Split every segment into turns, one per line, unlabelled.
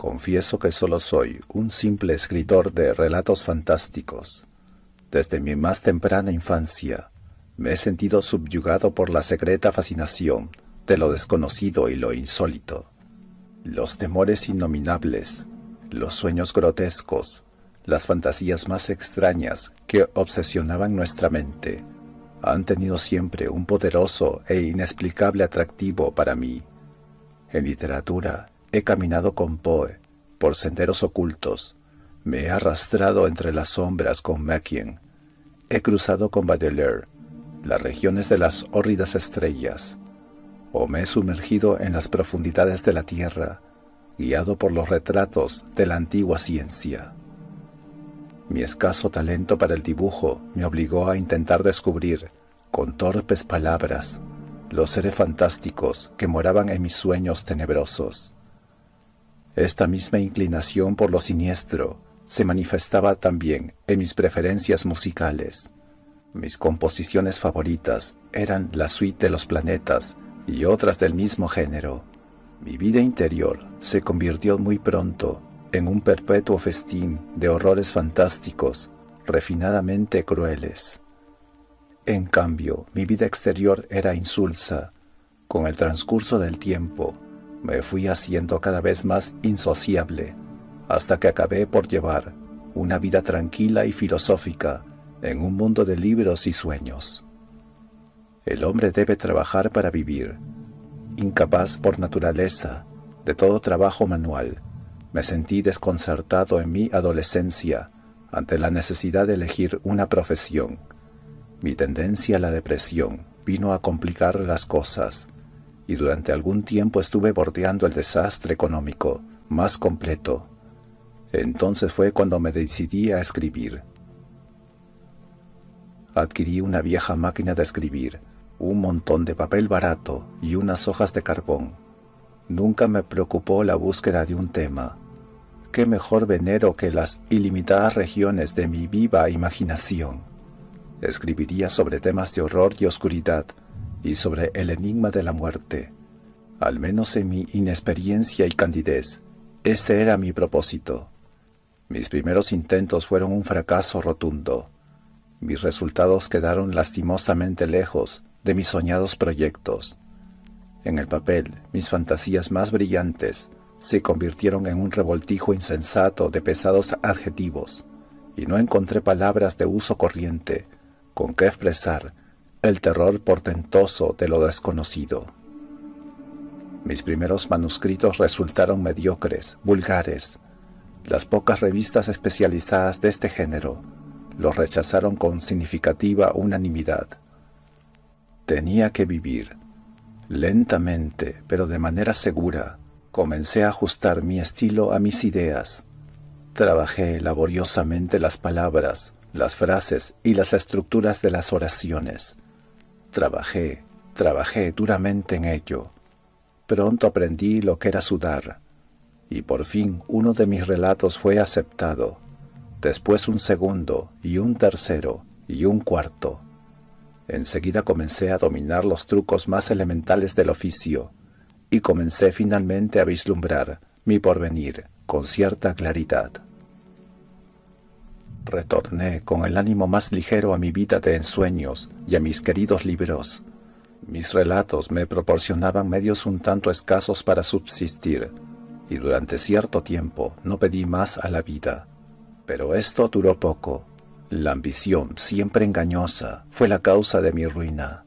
Confieso que solo soy un simple escritor de relatos fantásticos. Desde mi más temprana infancia, me he sentido subyugado por la secreta fascinación de lo desconocido y lo insólito. Los temores innominables, los sueños grotescos, las fantasías más extrañas que obsesionaban nuestra mente, han tenido siempre un poderoso e inexplicable atractivo para mí. En literatura, he caminado con Poe por senderos ocultos, me he arrastrado entre las sombras con Mäkien, he cruzado con Baudelaire las regiones de las hórridas estrellas, o me he sumergido en las profundidades de la tierra, guiado por los retratos de la antigua ciencia. Mi escaso talento para el dibujo me obligó a intentar descubrir, con torpes palabras, los seres fantásticos que moraban en mis sueños tenebrosos. Esta misma inclinación por lo siniestro se manifestaba también en mis preferencias musicales. Mis composiciones favoritas eran la suite de los planetas y otras del mismo género. Mi vida interior se convirtió muy pronto en un perpetuo festín de horrores fantásticos, refinadamente crueles. En cambio, mi vida exterior era insulsa. Con el transcurso del tiempo, me fui haciendo cada vez más insociable, hasta que acabé por llevar una vida tranquila y filosófica en un mundo de libros y sueños. El hombre debe trabajar para vivir. Incapaz por naturaleza de todo trabajo manual, me sentí desconcertado en mi adolescencia ante la necesidad de elegir una profesión. Mi tendencia a la depresión vino a complicar las cosas, y durante algún tiempo estuve bordeando el desastre económico más completo. Entonces fue cuando me decidí a escribir. Adquirí una vieja máquina de escribir, un montón de papel barato y unas hojas de carbón. Nunca me preocupó la búsqueda de un tema. ¿Qué mejor venero que las ilimitadas regiones de mi viva imaginación? Escribiría sobre temas de horror y oscuridad y sobre el enigma de la muerte. Al menos en mi inexperiencia y candidez, este era mi propósito. Mis primeros intentos fueron un fracaso rotundo. Mis resultados quedaron lastimosamente lejos de mis soñados proyectos. En el papel, mis fantasías más brillantes se convirtieron en un revoltijo insensato de pesados adjetivos, y no encontré palabras de uso corriente con que expresar el terror portentoso de lo desconocido. Mis primeros manuscritos resultaron mediocres, vulgares. Las pocas revistas especializadas de este género los rechazaron con significativa unanimidad. Tenía que vivir. Lentamente, pero de manera segura, comencé a ajustar mi estilo a mis ideas. Trabajé laboriosamente las palabras, las frases y las estructuras de las oraciones. Trabajé duramente en ello. Pronto aprendí lo que era sudar, y por fin uno de mis relatos fue aceptado. Después un segundo, y un tercero, y un cuarto. Enseguida comencé a dominar los trucos más elementales del oficio, y comencé finalmente a vislumbrar mi porvenir con cierta claridad. Retorné con el ánimo más ligero a mi vida de ensueños y a mis queridos libros. Mis relatos me proporcionaban medios un tanto escasos para subsistir, y durante cierto tiempo no pedí más a la vida. Pero esto duró poco. La ambición, siempre engañosa, fue la causa de mi ruina.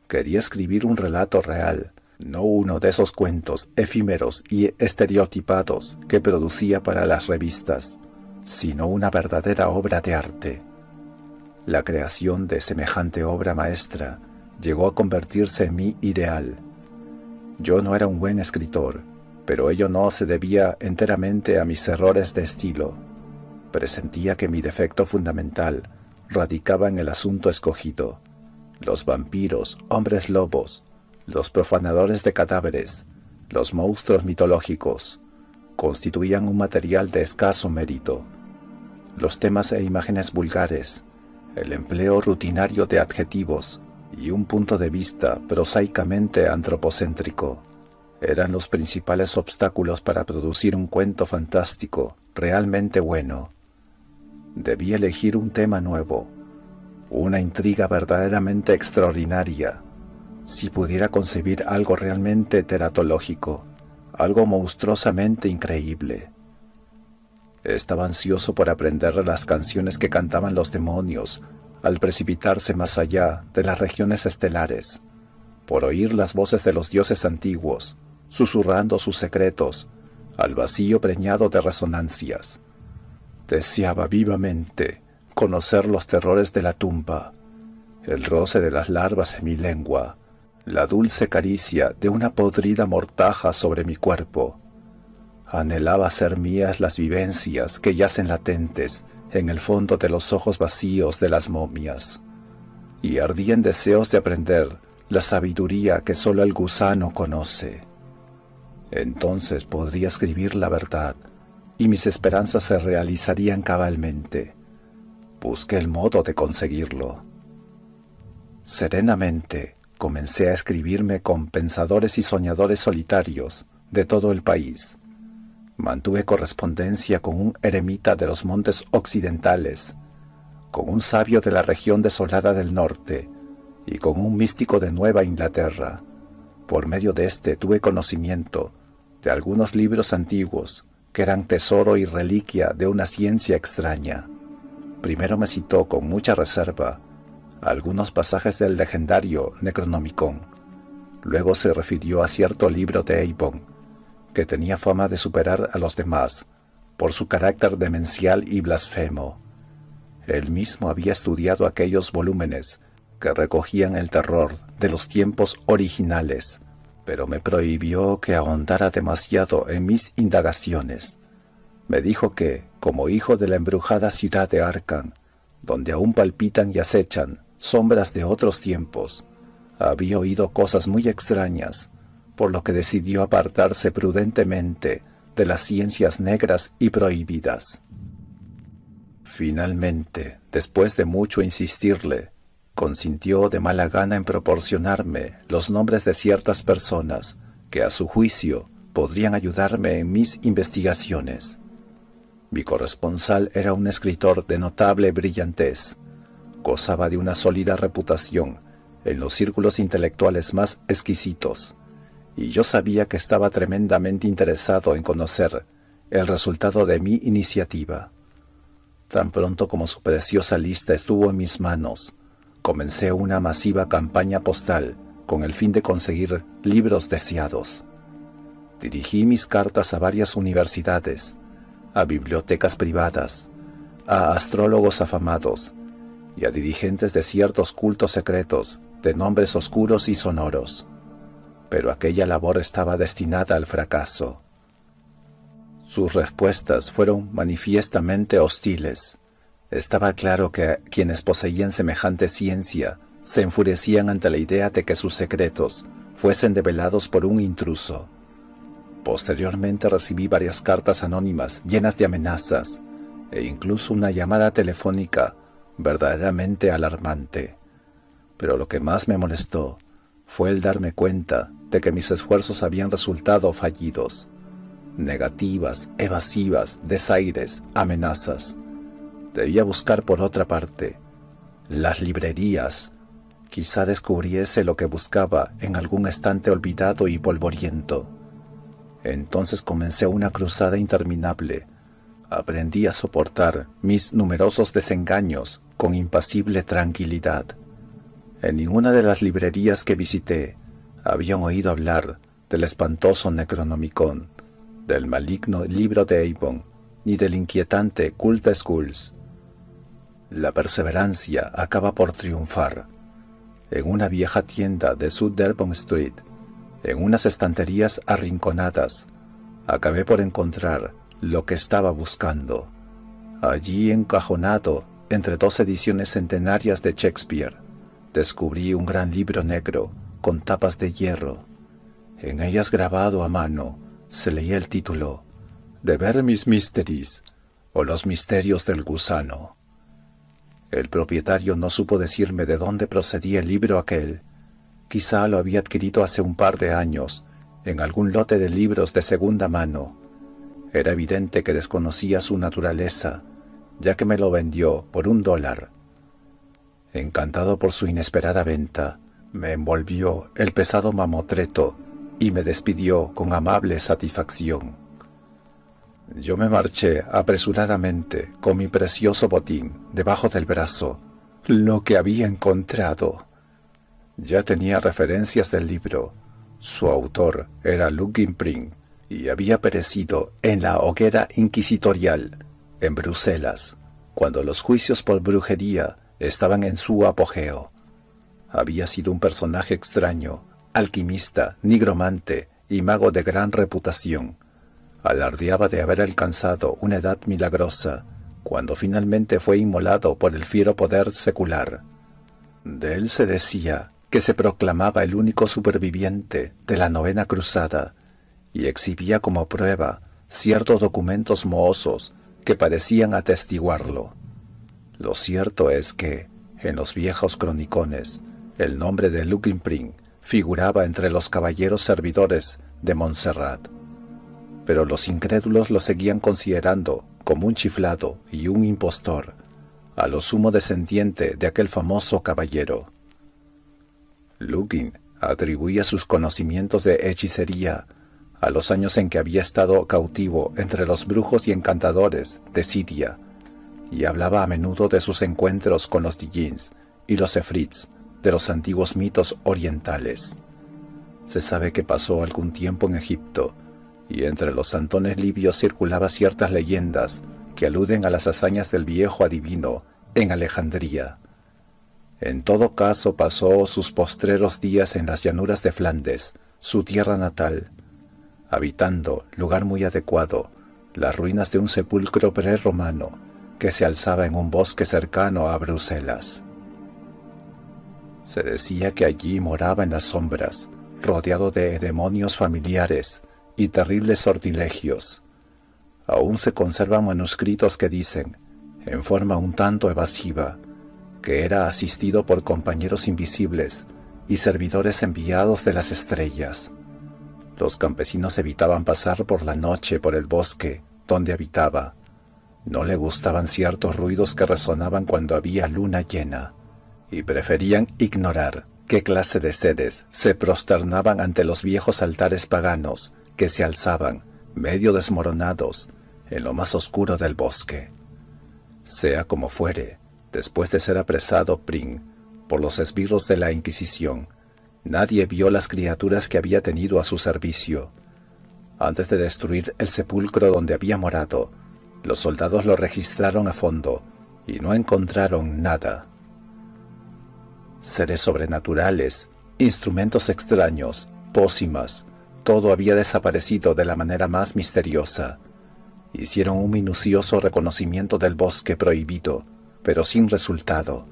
Quería escribir un relato real, no uno de esos cuentos efímeros y estereotipados que producía para las revistas, sino una verdadera obra de arte. La creación de semejante obra maestra llegó a convertirse en mi ideal. Yo no era un buen escritor, pero ello no se debía enteramente a mis errores de estilo. Presentía que mi defecto fundamental radicaba en el asunto escogido. Los vampiros, hombres lobos, los profanadores de cadáveres, los monstruos mitológicos, constituían un material de escaso mérito. Los temas e imágenes vulgares, el empleo rutinario de adjetivos y un punto de vista prosaicamente antropocéntrico eran los principales obstáculos para producir un cuento fantástico realmente bueno. Debí elegir un tema nuevo, una intriga verdaderamente extraordinaria. Si pudiera concebir algo realmente teratológico, algo monstruosamente increíble. Estaba ansioso por aprender las canciones que cantaban los demonios al precipitarse más allá de las regiones estelares, por oír las voces de los dioses antiguos, susurrando sus secretos al vacío preñado de resonancias. Deseaba vivamente conocer los terrores de la tumba, el roce de las larvas en mi lengua, la dulce caricia de una podrida mortaja sobre mi cuerpo. Anhelaba hacer mías las vivencias que yacen latentes en el fondo de los ojos vacíos de las momias, y ardía en deseos de aprender la sabiduría que solo el gusano conoce. Entonces podría escribir la verdad, y mis esperanzas se realizarían cabalmente. Busqué el modo de conseguirlo. Serenamente comencé a escribirme con pensadores y soñadores solitarios de todo el país. Mantuve correspondencia con un eremita de los montes occidentales, con un sabio de la región desolada del norte y con un místico de Nueva Inglaterra. Por medio de este tuve conocimiento de algunos libros antiguos que eran tesoro y reliquia de una ciencia extraña. Primero me citó con mucha reserva algunos pasajes del legendario Necronomicon. Luego se refirió a cierto libro de Avon, que tenía fama de superar a los demás por su carácter demencial y blasfemo. Él mismo había estudiado aquellos volúmenes que recogían el terror de los tiempos originales, pero me prohibió que ahondara demasiado en mis indagaciones. Me dijo que, como hijo de la embrujada ciudad de Arkham, donde aún palpitan y acechan sombras de otros tiempos, había oído cosas muy extrañas, por lo que decidió apartarse prudentemente de las ciencias negras y prohibidas. Finalmente, después de mucho insistirle, consintió de mala gana en proporcionarme los nombres de ciertas personas que a su juicio podrían ayudarme en mis investigaciones. Mi corresponsal era un escritor de notable brillantez, gozaba de una sólida reputación en los círculos intelectuales más exquisitos, y yo sabía que estaba tremendamente interesado en conocer el resultado de mi iniciativa. Tan pronto como su preciosa lista estuvo en mis manos, comencé una masiva campaña postal con el fin de conseguir libros deseados. Dirigí mis cartas a varias universidades, a bibliotecas privadas, a astrólogos afamados y a dirigentes de ciertos cultos secretos de nombres oscuros y sonoros. Pero aquella labor estaba destinada al fracaso. Sus respuestas fueron manifiestamente hostiles. Estaba claro que quienes poseían semejante ciencia se enfurecían ante la idea de que sus secretos fuesen develados por un intruso. Posteriormente recibí varias cartas anónimas llenas de amenazas e incluso una llamada telefónica verdaderamente alarmante. Pero lo que más me molestó fue el darme cuenta de que mis esfuerzos habían resultado fallidos. Negativas, evasivas, desaires, amenazas. Debía buscar por otra parte. Las librerías. Quizá descubriese lo que buscaba en algún estante olvidado y polvoriento. Entonces comencé una cruzada interminable. Aprendí a soportar mis numerosos desengaños con impasible tranquilidad. En ninguna de las librerías que visité habían oído hablar del espantoso Necronomicon, del maligno libro de Avon, ni del inquietante Cult Skulls. La perseverancia acaba por triunfar. En una vieja tienda de South Dearborn Street, en unas estanterías arrinconadas, acabé por encontrar lo que estaba buscando. Allí, encajonado entre dos ediciones centenarias de Shakespeare, descubrí un gran libro negro con tapas de hierro. En ellas, grabado a mano, se leía el título The Vermis Mysteries, o Los misterios del gusano. El propietario no supo decirme de dónde procedía el libro aquel. Quizá lo había adquirido hace un par de años en algún lote de libros de segunda mano. Era evidente que desconocía su naturaleza, ya que me lo vendió por $1. Encantado por su inesperada venta, me envolvió el pesado mamotreto y me despidió con amable satisfacción. Yo me marché apresuradamente con mi precioso botín debajo del brazo. Lo que había encontrado. Ya tenía referencias del libro. Su autor era Lugin Pring y había perecido en la hoguera inquisitorial en Bruselas, cuando los juicios por brujería estaban en su apogeo. Había sido un personaje extraño, alquimista, nigromante y mago de gran reputación. Alardeaba de haber alcanzado una edad milagrosa, cuando finalmente fue inmolado por el fiero poder secular. De él se decía que se proclamaba el único superviviente de la Novena Cruzada, y exhibía como prueba ciertos documentos mohosos que parecían atestiguarlo. Lo cierto es que, en los viejos cronicones, el nombre de Lugin Pring figuraba entre los caballeros servidores de Montserrat. Pero los incrédulos lo seguían considerando como un chiflado y un impostor, a lo sumo descendiente de aquel famoso caballero. Lugin atribuía sus conocimientos de hechicería a los años en que había estado cautivo entre los brujos y encantadores de Siria, y hablaba a menudo de sus encuentros con los Djinns y los Efrits de los antiguos mitos orientales. Se sabe que pasó algún tiempo en Egipto, y entre los santones libios circulaba ciertas leyendas que aluden a las hazañas del viejo adivino en Alejandría. En todo caso pasó sus postreros días en las llanuras de Flandes, su tierra natal, habitando, lugar muy adecuado, las ruinas de un sepulcro prerromano que se alzaba en un bosque cercano a Bruselas. Se decía que allí moraba en las sombras, rodeado de demonios familiares y terribles sortilegios. Aún se conservan manuscritos que dicen, en forma un tanto evasiva, que era asistido por compañeros invisibles y servidores enviados de las estrellas. Los campesinos evitaban pasar por la noche por el bosque donde habitaba. No le gustaban ciertos ruidos que resonaban cuando había luna llena, y preferían ignorar qué clase de seres se prosternaban ante los viejos altares paganos que se alzaban, medio desmoronados, en lo más oscuro del bosque. Sea como fuere, después de ser apresado Pring por los esbirros de la Inquisición, nadie vio las criaturas que había tenido a su servicio. Antes de destruir el sepulcro donde había morado, los soldados lo registraron a fondo y no encontraron nada. Seres sobrenaturales, instrumentos extraños, pócimas, todo había desaparecido de la manera más misteriosa. Hicieron un minucioso reconocimiento del bosque prohibido, pero sin resultado.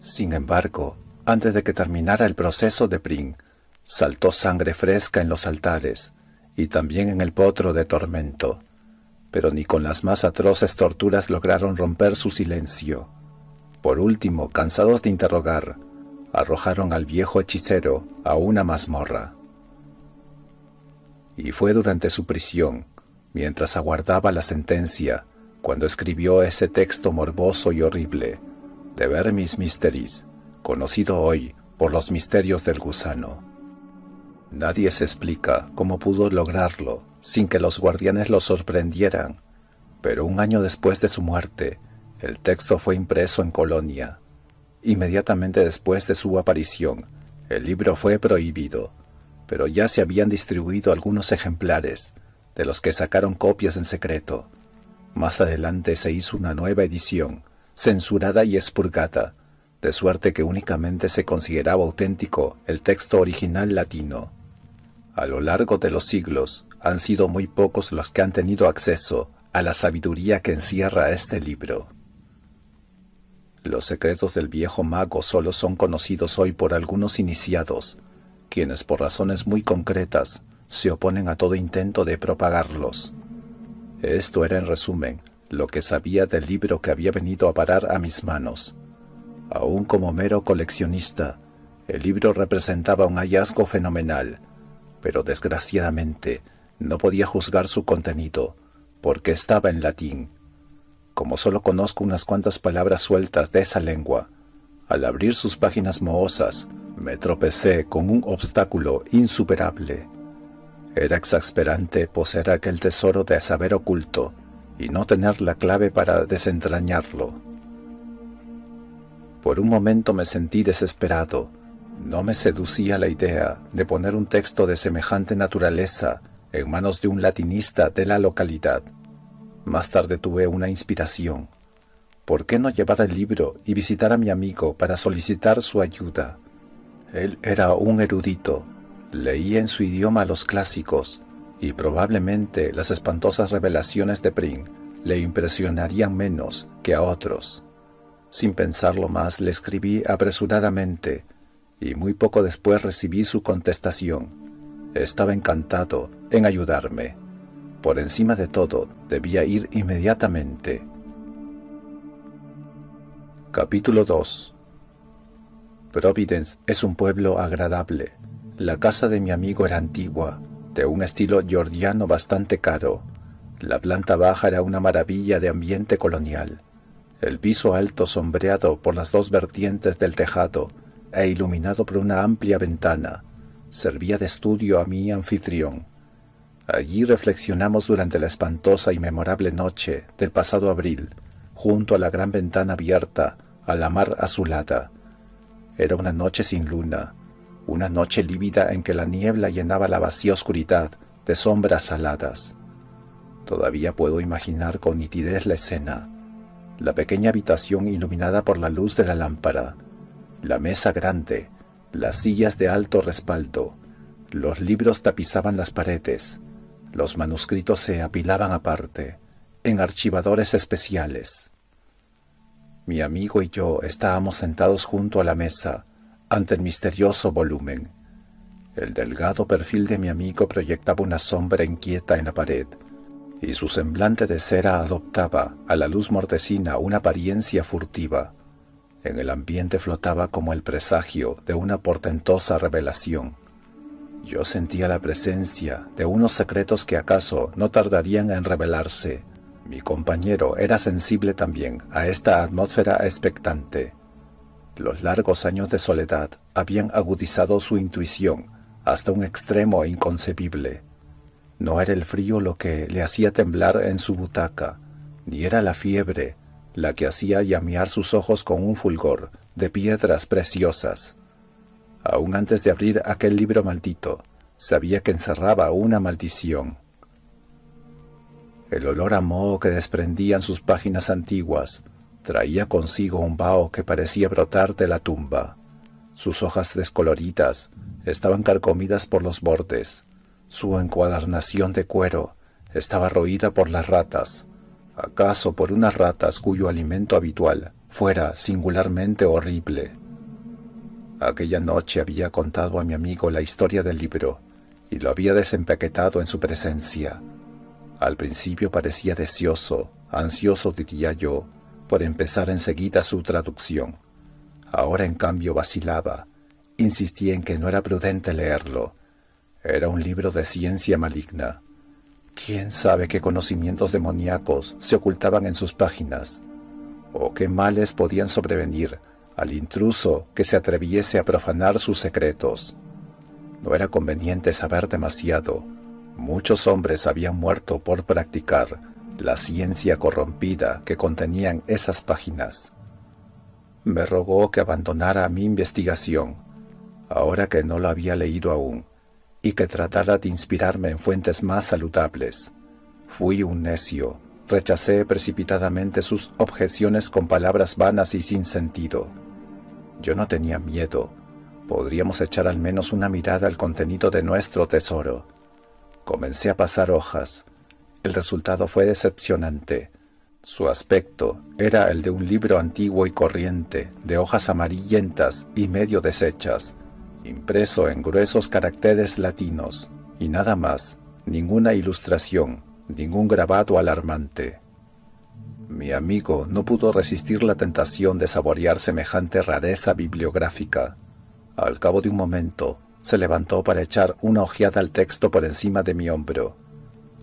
Sin embargo, antes de que terminara el proceso de Pring, saltó sangre fresca en los altares y también en el potro de tormento, pero ni con las más atroces torturas lograron romper su silencio. Por último, cansados de interrogar, arrojaron al viejo hechicero a una mazmorra. Y fue durante su prisión, mientras aguardaba la sentencia, cuando escribió ese texto morboso y horrible, De Vermis Mysteries, conocido hoy por los misterios del gusano. Nadie se explica cómo pudo lograrlo sin que los guardianes lo sorprendieran, pero un año después de su muerte, el texto fue impreso en Colonia. Inmediatamente después de su aparición, el libro fue prohibido, pero ya se habían distribuido algunos ejemplares, de los que sacaron copias en secreto. Más adelante se hizo una nueva edición, censurada y expurgada, de suerte que únicamente se consideraba auténtico el texto original latino. A lo largo de los siglos, han sido muy pocos los que han tenido acceso a la sabiduría que encierra este libro. Los secretos del viejo mago solo son conocidos hoy por algunos iniciados, quienes por razones muy concretas se oponen a todo intento de propagarlos. Esto era en resumen lo que sabía del libro que había venido a parar a mis manos. Aún como mero coleccionista, el libro representaba un hallazgo fenomenal, pero desgraciadamente no podía juzgar su contenido, porque estaba en latín. Como solo conozco unas cuantas palabras sueltas de esa lengua, al abrir sus páginas mohosas, me tropecé con un obstáculo insuperable. Era exasperante poseer aquel tesoro de saber oculto y no tener la clave para desentrañarlo. Por un momento me sentí desesperado. No me seducía la idea de poner un texto de semejante naturaleza en manos de un latinista de la localidad. Más tarde tuve una inspiración. ¿Por qué no llevar el libro y visitar a mi amigo para solicitar su ayuda? Él era un erudito, leía en su idioma los clásicos, y probablemente las espantosas revelaciones de Pring le impresionarían menos que a otros. Sin pensarlo más, le escribí apresuradamente, y muy poco después recibí su contestación. Estaba encantado en ayudarme. Por encima de todo, debía ir inmediatamente. Capítulo 2. Providence es un pueblo agradable. La casa de mi amigo era antigua, de un estilo georgiano bastante caro. La planta baja era una maravilla de ambiente colonial. El piso alto, sombreado por las dos vertientes del tejado e iluminado por una amplia ventana, servía de estudio a mi anfitrión. Allí reflexionamos durante la espantosa y memorable noche del pasado abril, junto a la gran ventana abierta a la mar azulada. Era una noche sin luna, una noche lívida en que la niebla llenaba la vacía oscuridad de sombras aladas. Todavía puedo imaginar con nitidez la escena. La pequeña habitación iluminada por la luz de la lámpara, la mesa grande, las sillas de alto respaldo, los libros tapizaban las paredes, los manuscritos se apilaban aparte, en archivadores especiales. Mi amigo y yo estábamos sentados junto a la mesa, ante el misterioso volumen. El delgado perfil de mi amigo proyectaba una sombra inquieta en la pared, y su semblante de cera adoptaba, a la luz mortecina, una apariencia furtiva. En el ambiente flotaba como el presagio de una portentosa revelación. Yo sentía la presencia de unos secretos que acaso no tardarían en revelarse. Mi compañero era sensible también a esta atmósfera expectante. Los largos años de soledad habían agudizado su intuición hasta un extremo inconcebible. No era el frío lo que le hacía temblar en su butaca, ni era la fiebre la que hacía llamear sus ojos con un fulgor de piedras preciosas. Aún antes de abrir aquel libro maldito, sabía que encerraba una maldición. El olor a moho que desprendían sus páginas antiguas traía consigo un vaho que parecía brotar de la tumba. Sus hojas descoloridas estaban carcomidas por los bordes. Su encuadernación de cuero estaba roída por las ratas, acaso por unas ratas cuyo alimento habitual fuera singularmente horrible. Aquella noche había contado a mi amigo la historia del libro y lo había desempaquetado en su presencia. Al principio parecía deseoso, ansioso diría yo, por empezar enseguida su traducción. Ahora en cambio vacilaba, insistía en que no era prudente leerlo. Era un libro de ciencia maligna. ¿Quién sabe qué conocimientos demoníacos se ocultaban en sus páginas? ¿O qué males podían sobrevenir al intruso que se atreviese a profanar sus secretos? No era conveniente saber demasiado. Muchos hombres habían muerto por practicar la ciencia corrompida que contenían esas páginas. Me rogó que abandonara mi investigación, ahora que no lo había leído aún, y que tratara de inspirarme en fuentes más saludables. Fui un necio, rechacé precipitadamente sus objeciones con palabras vanas y sin sentido. Yo no tenía miedo, podríamos echar al menos una mirada al contenido de nuestro tesoro. Comencé a pasar hojas. El resultado fue decepcionante. Su aspecto era el de un libro antiguo y corriente, de hojas amarillentas y medio deshechas, impreso en gruesos caracteres latinos, y nada más, ninguna ilustración, ningún grabado alarmante. Mi amigo no pudo resistir la tentación de saborear semejante rareza bibliográfica. Al cabo de un momento, se levantó para echar una ojeada al texto por encima de mi hombro.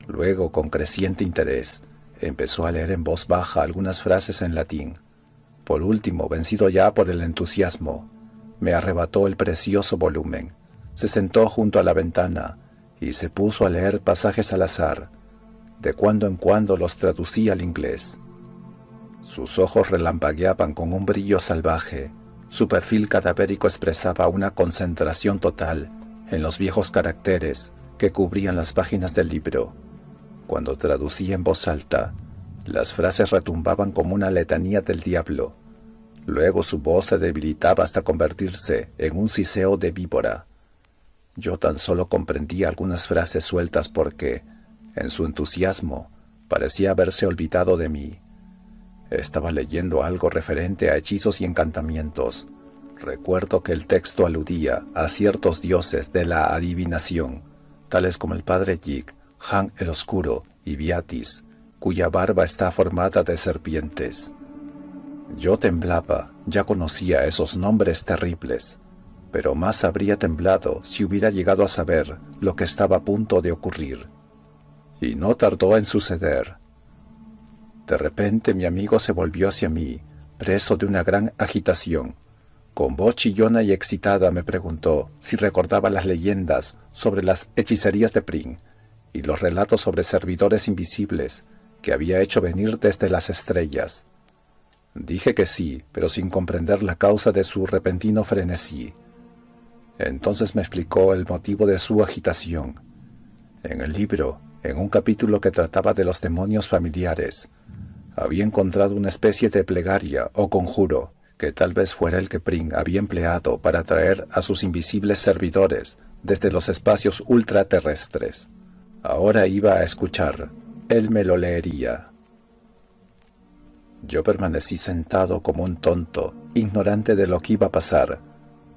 Luego, con creciente interés, empezó a leer en voz baja algunas frases en latín. Por último, vencido ya por el entusiasmo, me arrebató el precioso volumen, se sentó junto a la ventana y se puso a leer pasajes al azar. De cuando en cuando los traducía al inglés. Sus ojos relampagueaban con un brillo salvaje. Su perfil cadavérico expresaba una concentración total en los viejos caracteres que cubrían las páginas del libro. Cuando traducía en voz alta, las frases retumbaban como una letanía del diablo. Luego su voz se debilitaba hasta convertirse en un siseo de víbora. Yo tan solo comprendía algunas frases sueltas porque, en su entusiasmo, parecía haberse olvidado de mí. Estaba leyendo algo referente a hechizos y encantamientos. Recuerdo que el texto aludía a ciertos dioses de la adivinación, tales como el padre Yig, Han el Oscuro y Viatis, cuya barba está formada de serpientes. Yo temblaba, ya conocía esos nombres terribles, pero más habría temblado si hubiera llegado a saber lo que estaba a punto de ocurrir. Y no tardó en suceder. De repente mi amigo se volvió hacia mí, preso de una gran agitación. Con voz chillona y excitada me preguntó si recordaba las leyendas sobre las hechicerías de Pring y los relatos sobre servidores invisibles que había hecho venir desde las estrellas. Dije que sí, pero sin comprender la causa de su repentino frenesí. Entonces me explicó el motivo de su agitación. En el libro, en un capítulo que trataba de los demonios familiares, había encontrado una especie de plegaria o conjuro que tal vez fuera el que Pring había empleado para atraer a sus invisibles servidores desde los espacios ultraterrestres. Ahora iba a escuchar. Él me lo leería. Yo permanecí sentado como un tonto, ignorante de lo que iba a pasar.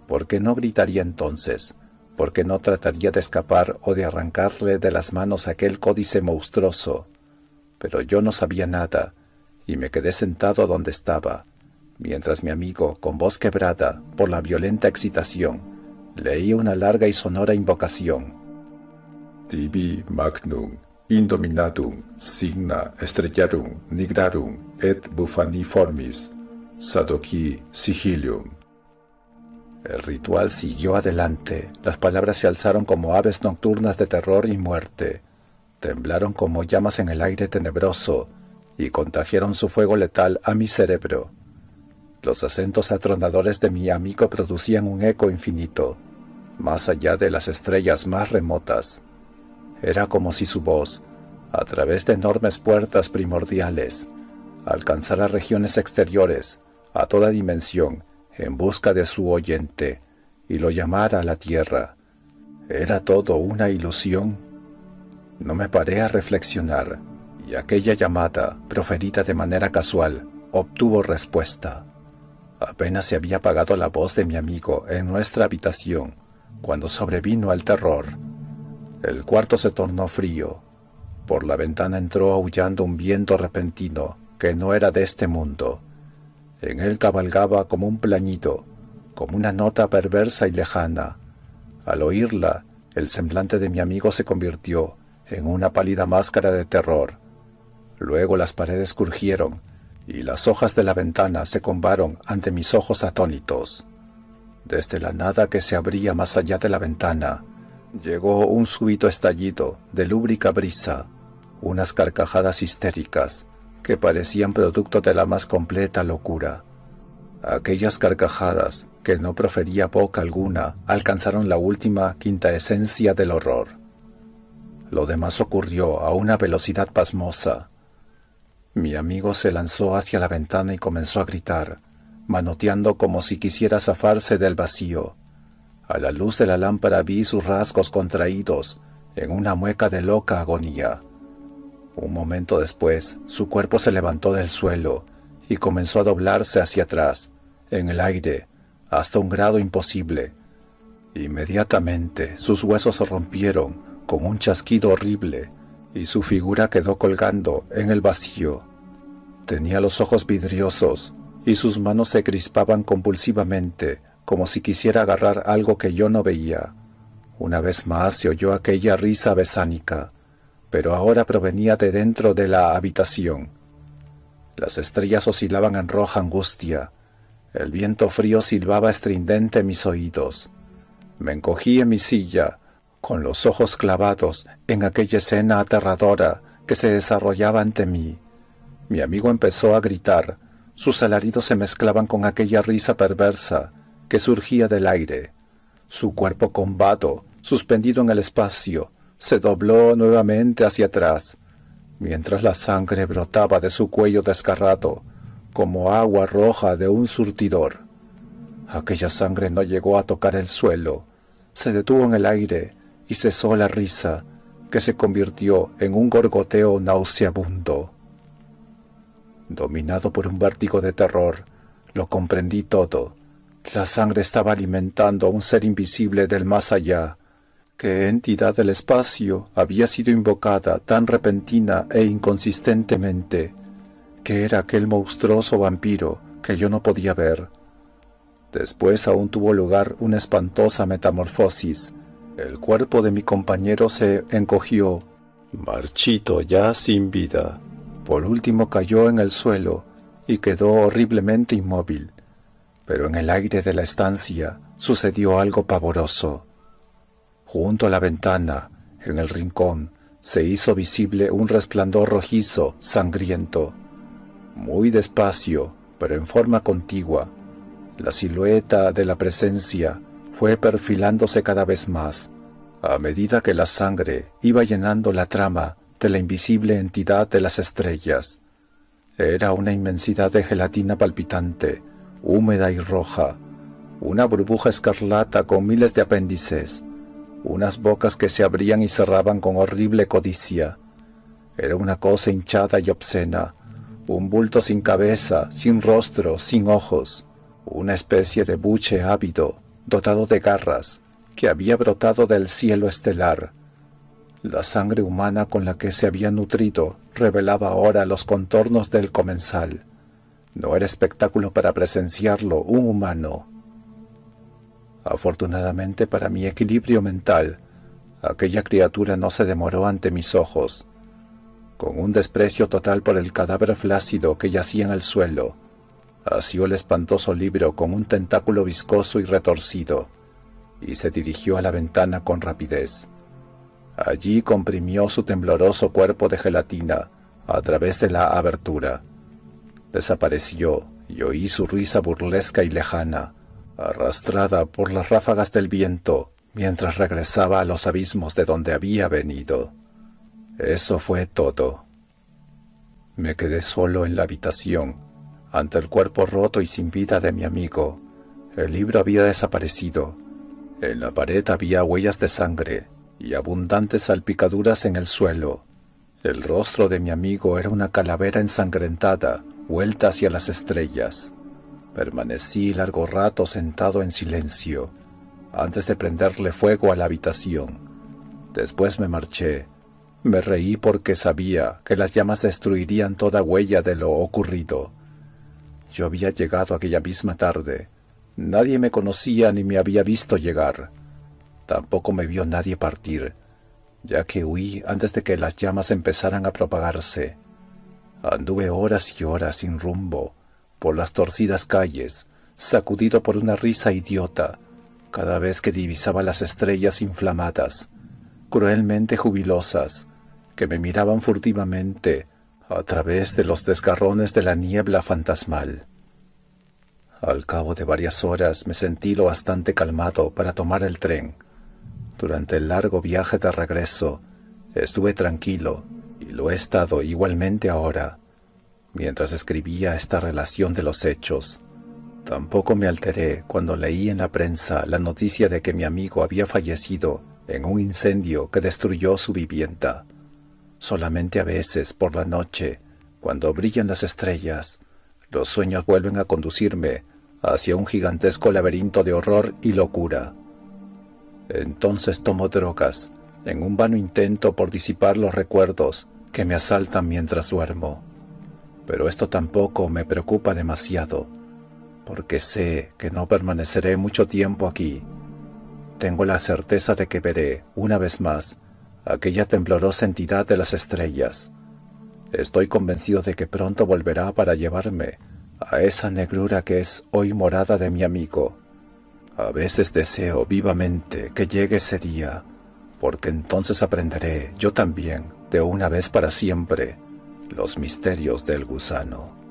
¿Por qué no gritaría entonces? ¿Por qué no trataría de escapar o de arrancarle de las manos aquel códice monstruoso? Pero yo no sabía nada, y me quedé sentado donde estaba, mientras mi amigo, con voz quebrada por la violenta excitación, leía una larga y sonora invocación. Tibi magnum, indominatum, signa estrellarum, nigrarum, et bufaniformis, sadoki sigilium. El ritual siguió adelante. Las palabras se alzaron como aves nocturnas de terror y muerte. Temblaron como llamas en el aire tenebroso y contagiaron su fuego letal a mi cerebro. Los acentos atronadores de mi amigo producían un eco infinito, más allá de las estrellas más remotas. Era como si su voz, a través de enormes puertas primordiales, alcanzara regiones exteriores, a toda dimensión, en busca de su oyente, y lo llamara a la tierra. ¿Era todo una ilusión? No me paré a reflexionar, y aquella llamada, proferida de manera casual, obtuvo respuesta. Apenas se había apagado la voz de mi amigo en nuestra habitación, cuando sobrevino el terror. El cuarto se tornó frío. Por la ventana entró aullando un viento repentino que no era de este mundo. En él cabalgaba como un plañido, como una nota perversa y lejana. Al oírla, el semblante de mi amigo se convirtió en una pálida máscara de terror. Luego las paredes crujieron y las hojas de la ventana se combaron ante mis ojos atónitos. Desde la nada que se abría más allá de la ventana, llegó un súbito estallido de lúbrica brisa, unas carcajadas histéricas que parecían producto de la más completa locura. Aquellas carcajadas, que no profería boca alguna, alcanzaron la última quintaesencia del horror. Lo demás ocurrió a una velocidad pasmosa. Mi amigo se lanzó hacia la ventana y comenzó a gritar, manoteando como si quisiera zafarse del vacío. A la luz de la lámpara vi sus rasgos contraídos en una mueca de loca agonía. Un momento después, su cuerpo se levantó del suelo y comenzó a doblarse hacia atrás, en el aire, hasta un grado imposible. Inmediatamente, sus huesos se rompieron con un chasquido horrible y su figura quedó colgando en el vacío. Tenía los ojos vidriosos y sus manos se crispaban convulsivamente, como si quisiera agarrar algo que yo no veía. Una vez más se oyó aquella risa besánica, pero ahora provenía de dentro de la habitación. Las estrellas oscilaban en roja angustia. El viento frío silbaba estridente en mis oídos. Me encogí en mi silla, con los ojos clavados en aquella escena aterradora que se desarrollaba ante mí. Mi amigo empezó a gritar. Sus alaridos se mezclaban con aquella risa perversa que surgía del aire. Su cuerpo combado, suspendido en el espacio, se dobló nuevamente hacia atrás, mientras la sangre brotaba de su cuello desgarrado, como agua roja de un surtidor. Aquella sangre no llegó a tocar el suelo, se detuvo en el aire y cesó la risa, que se convirtió en un gorgoteo nauseabundo. Dominado por un vértigo de terror, lo comprendí todo. La sangre estaba alimentando a un ser invisible del más allá. ¿Qué entidad del espacio había sido invocada tan repentina e inconsistentemente? ¿Qué era aquel monstruoso vampiro que yo no podía ver? Después aún tuvo lugar una espantosa metamorfosis. El cuerpo de mi compañero se encogió, marchito ya sin vida. Por último cayó en el suelo y quedó horriblemente inmóvil. Pero en el aire de la estancia sucedió algo pavoroso. Junto a la ventana, en el rincón, se hizo visible un resplandor rojizo, sangriento. Muy despacio, pero en forma contigua, la silueta de la presencia fue perfilándose cada vez más, a medida que la sangre iba llenando la trama de la invisible entidad de las estrellas. Era una inmensidad de gelatina palpitante, húmeda y roja, una burbuja escarlata con miles de apéndices, unas bocas que se abrían y cerraban con horrible codicia. Era una cosa hinchada y obscena, un bulto sin cabeza, sin rostro, sin ojos, una especie de buche ávido, dotado de garras, que había brotado del cielo estelar. La sangre humana con la que se había nutrido revelaba ahora los contornos del comensal. No era espectáculo para presenciarlo un humano. Afortunadamente para mi equilibrio mental, aquella criatura no se demoró ante mis ojos. Con un desprecio total por el cadáver flácido que yacía en el suelo, asió el espantoso libro con un tentáculo viscoso y retorcido, y se dirigió a la ventana con rapidez. Allí comprimió su tembloroso cuerpo de gelatina a través de la abertura. Desapareció y oí su risa burlesca y lejana, arrastrada por las ráfagas del viento, mientras regresaba a los abismos de donde había venido. Eso fue todo. Me quedé solo en la habitación, ante el cuerpo roto y sin vida de mi amigo. El libro había desaparecido. En la pared había huellas de sangre y abundantes salpicaduras en el suelo. El rostro de mi amigo era una calavera ensangrentada, vuelta hacia las estrellas. Permanecí largo rato sentado en silencio, antes de prenderle fuego a la habitación. Después me marché. Me reí porque sabía que las llamas destruirían toda huella de lo ocurrido. Yo había llegado aquella misma tarde. Nadie me conocía ni me había visto llegar. Tampoco me vio nadie partir, ya que huí antes de que las llamas empezaran a propagarse. Anduve horas y horas sin rumbo, por las torcidas calles, sacudido por una risa idiota, cada vez que divisaba las estrellas inflamadas, cruelmente jubilosas, que me miraban furtivamente a través de los desgarrones de la niebla fantasmal. Al cabo de varias horas me sentí lo bastante calmado para tomar el tren. Durante el largo viaje de regreso estuve tranquilo, y lo he estado igualmente ahora, mientras escribía esta relación de los hechos. Tampoco me alteré cuando leí en la prensa la noticia de que mi amigo había fallecido en un incendio que destruyó su vivienda. Solamente a veces, por la noche, cuando brillan las estrellas, los sueños vuelven a conducirme hacia un gigantesco laberinto de horror y locura. Entonces tomo drogas, en un vano intento por disipar los recuerdos que me asaltan mientras duermo. Pero esto tampoco me preocupa demasiado, porque sé que no permaneceré mucho tiempo aquí. tengo la certeza de que veré, una vez más, aquella temblorosa entidad de las estrellas. Estoy convencido de que pronto volverá para llevarme a esa negrura que es hoy morada de mi amigo. A veces deseo vivamente que llegue ese día, porque entonces aprenderé, yo también, de una vez para siempre, los misterios del gusano.